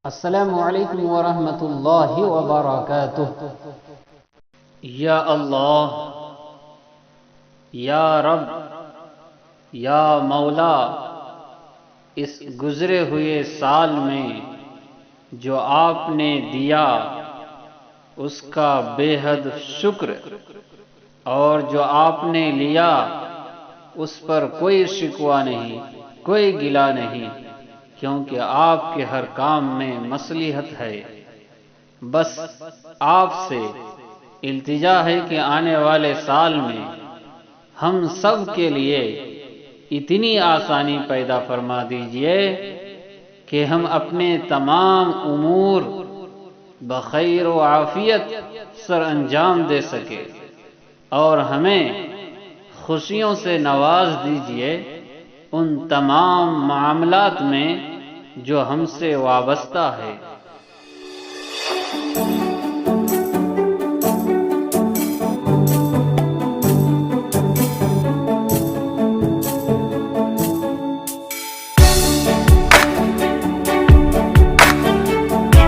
السلام علیکم ورحمۃ اللہ وبرکاتہ۔ یا اللہ، یا رب، یا مولا، اس گزرے ہوئے سال میں جو آپ نے دیا اس کا بے حد شکر، اور جو آپ نے لیا اس پر کوئی شکوہ نہیں، کوئی گلہ نہیں، کیونکہ آپ کے ہر کام میں مصلحت ہے۔ بس آپ سے التجا ہے کہ آنے والے سال میں ہم سب کے لیے اتنی آسانی پیدا فرما دیجئے کہ ہم اپنے تمام امور بخیر و عافیت سر انجام دے سکے، اور ہمیں خوشیوں سے نواز دیجئے ان تمام معاملات میں جو ہم سے وابستہ ہے۔